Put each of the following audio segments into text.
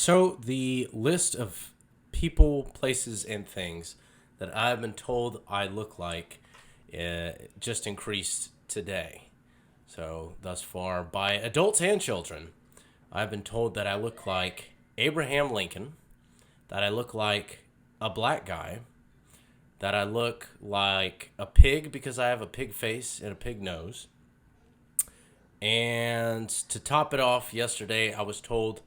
So the list of people, places, and things that I've been told I look like just increased today. So thus far, by adults and children, I've been told that I look like Abraham Lincoln, that I look like a black guy, that I look like a pig because I have a pig face and a pig nose. And to top it off, yesterday I was told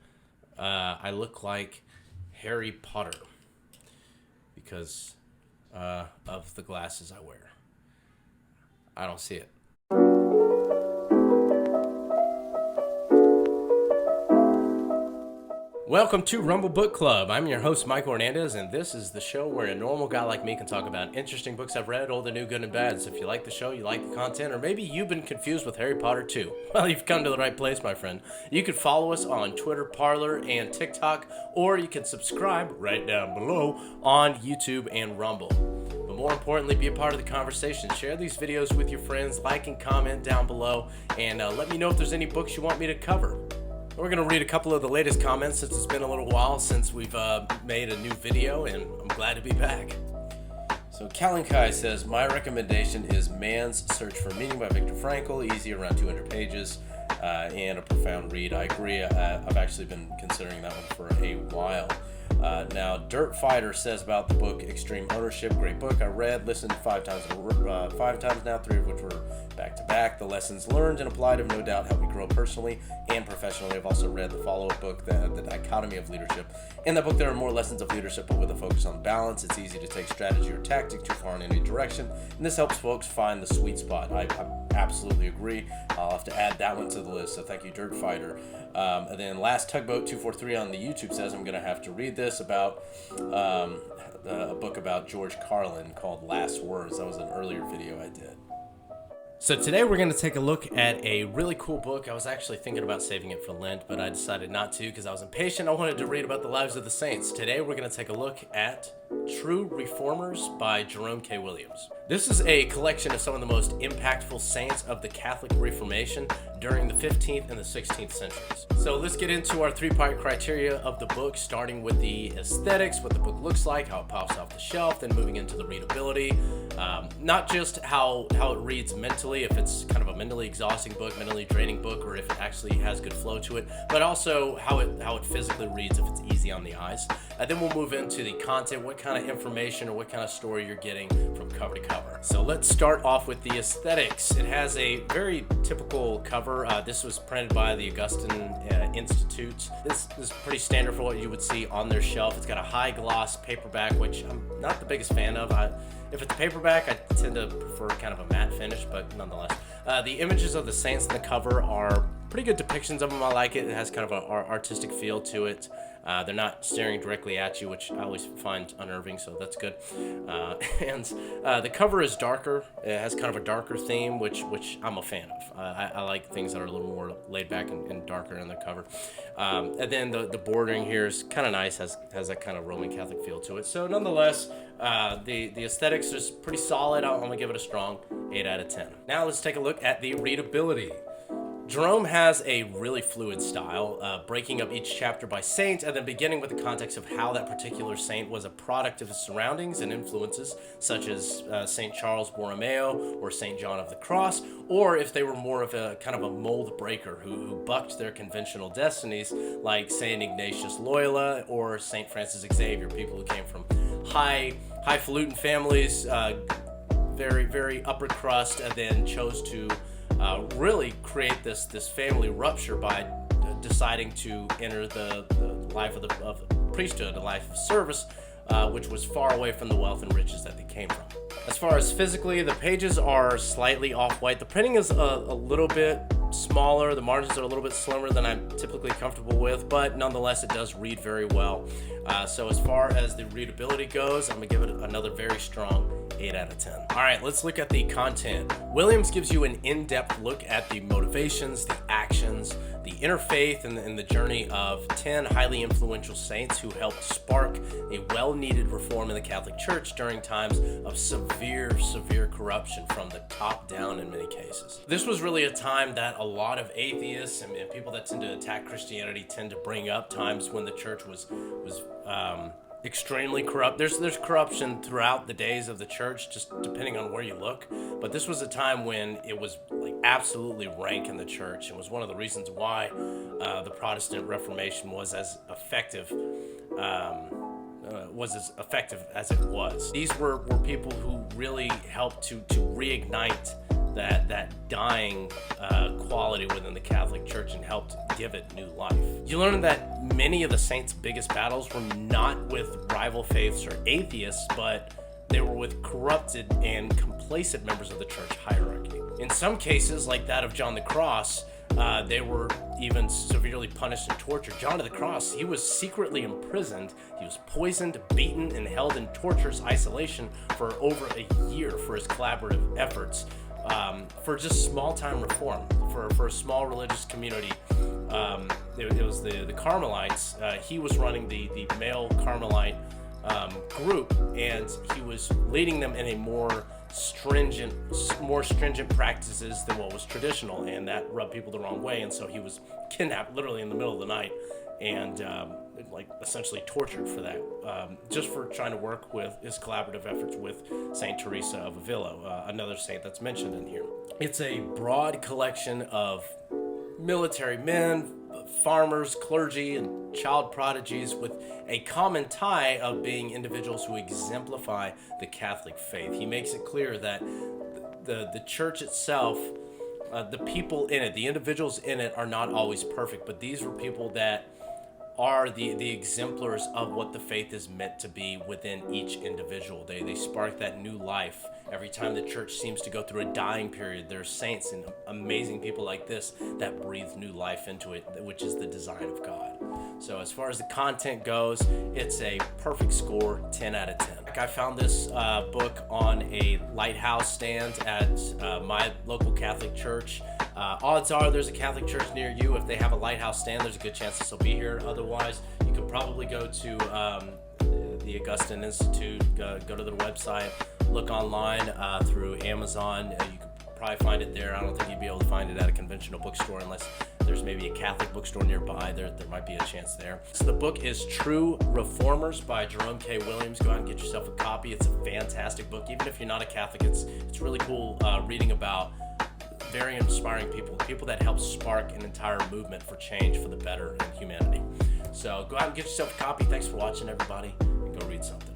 I look like Harry Potter because of the glasses I wear. I don't see it. Welcome to Rumble Book Club. I'm your host, Michael Hernandez, and this is the show where a normal guy like me can talk about interesting books I've read, old and new, good and bad. So if you like the show, you like the content, or maybe you've been confused with Harry Potter too, well, you've come to the right place, my friend. You can follow us on Twitter, Parler, and TikTok, or you can subscribe right down below on YouTube and Rumble. But more importantly, be a part of the conversation. Share these videos with your friends, like and comment down below, and let me know if there's any books you want me to cover. We're going to read a couple of the latest comments since it's been a little while since we've made a new video, and I'm glad to be back. So Kalinkai says, my recommendation is Man's Search for Meaning by Viktor Frankl, easy, around 200 pages, and a profound read. I agree. I've actually been considering that one for a while. Now, Dirt Fighter says about the book Extreme Ownership, great book. I read, listened five times now, 3 of which were back-to-back. The lessons learned and applied have no doubt helped me grow personally and professionally. I've also read the follow-up book, The Dichotomy of Leadership. In that book, there are more lessons of leadership, but with a focus on balance. It's easy to take strategy or tactic too far in any direction, and this helps folks find the sweet spot. I absolutely agree. I'll have to add that one to the list, so thank you, Dirt Fighter. And then Last Tugboat 243 on the YouTube says I'm going to have to read this about a book about George Carlin called Last Words. That was an earlier video I did. So today we're going to take a look at a really cool book. I was actually thinking about saving it for Lent, but I decided not to because I was impatient. I wanted to read about the lives of the saints. Today we're going to take a look at True Reformers by Jerome K. Williams. This is a collection of some of the most impactful saints of the Catholic Reformation during the 15th and the 16th centuries. So let's get into our 3-part criteria of the book, starting with the aesthetics, what the book looks like, how it pops off the shelf, then moving into the readability. Not just how it reads mentally, if it's kind of a mentally exhausting book, mentally draining book, or if it actually has good flow to it, but also how it physically reads, if it's easy on the eyes. Then we'll move into the content, what kind of information or what kind of story you're getting from cover to cover. So let's start off with the aesthetics. It has a very typical cover. This was printed by the Augustine Institute. This is pretty standard for what you would see on their shelf. It's got a high gloss paperback, which I'm not the biggest fan of. If it's a paperback, I tend to prefer kind of a matte finish, but nonetheless. The images of the saints in the cover are pretty good depictions of them. I like it. It has kind of an artistic feel to it. They're not staring directly at you, which I always find unnerving, so that's good. And the cover is darker. It has kind of a darker theme, which I'm a fan of. I like things that are a little more laid back and darker in the cover. And then the bordering here is kind of nice, has that kind of Roman Catholic feel to it. So nonetheless, the aesthetics is pretty solid. I'm going to give it a strong 8 out of 10. Now let's take a look at the readability. Jerome has a really fluid style, breaking up each chapter by saint and then beginning with the context of how that particular saint was a product of his surroundings and influences, such as St. Charles Borromeo or St. John of the Cross, or if they were more of a kind of a mold breaker who bucked their conventional destinies, like St. Ignatius Loyola or St. Francis Xavier, people who came from highfalutin families, very, very upper crust, and then chose to really create this family rupture by deciding to enter the life of the priesthood, a life of service, which was far away from the wealth and riches that they came from. As far as physically, the pages are slightly off-white. The printing is a little bit smaller. The margins are a little bit slimmer than I'm typically comfortable with, but nonetheless, it does read very well. So as far as the readability goes, I'm going to give it another very strong 8 out of 10. All right, let's look at the content. Williams gives you an in-depth look at the motivations, the actions, the interfaith and the journey of 10 highly influential saints who helped spark a well-needed reform in the Catholic Church during times of severe corruption from the top down in many cases. This was really a time that a lot of atheists and people that tend to attack Christianity tend to bring up, times when the church was extremely corrupt. There's corruption throughout the days of the church, just depending on where you look. But this was a time when it was like absolutely rank in the church, and was one of the reasons why the Protestant Reformation was as effective as it was. These were people who really helped to reignite that dying quality within the Catholic Church and helped give it new life. You learn that many of the saints' biggest battles were not with rival faiths or atheists, but they were with corrupted and complacent members of the church hierarchy. In some cases, like that of John the Cross, they were even severely punished and tortured. John of the Cross, he was secretly imprisoned. He was poisoned, beaten, and held in torturous isolation for over a year for his collaborative efforts for just small-time reform, for a small religious community. It was the Carmelites. He was running the male Carmelite group, and he was leading them in a more stringent practices than what was traditional, and that rubbed people the wrong way. And so he was kidnapped literally in the middle of the night and essentially tortured for that, just for trying to work with his collaborative efforts with Saint Teresa of Avila, another saint that's mentioned in here. It's a broad collection of military men, farmers, clergy, and child prodigies, with a common tie of being individuals who exemplify the Catholic faith. He makes it clear that the church itself, the people in it, the individuals in it, are not always perfect, but these were people that are the exemplars of what the faith is meant to be within each individual. They spark that new life. Every time the church seems to go through a dying period, there's saints and amazing people like this that breathe new life into it, which is the design of God. So as far as the content goes, it's a perfect score, 10 out of 10. I found this book on a lighthouse stand at my local Catholic church. Odds are there's a Catholic church near you. If they have a lighthouse stand, there's a good chance this will be here. Otherwise, you could probably go to the Augustine Institute, go to their website, look online through Amazon. You could probably find it there. I don't think you'd be able to find it at a conventional bookstore unless there's maybe a Catholic bookstore nearby. There might be a chance there. So the book is True Reformers by Jerome K. Williams. Go out and get yourself a copy. It's a fantastic book. Even if you're not a Catholic, it's really cool reading about very inspiring people that help spark an entire movement for change for the better in humanity. So go out and get yourself a copy. Thanks for watching, everybody, and go read something.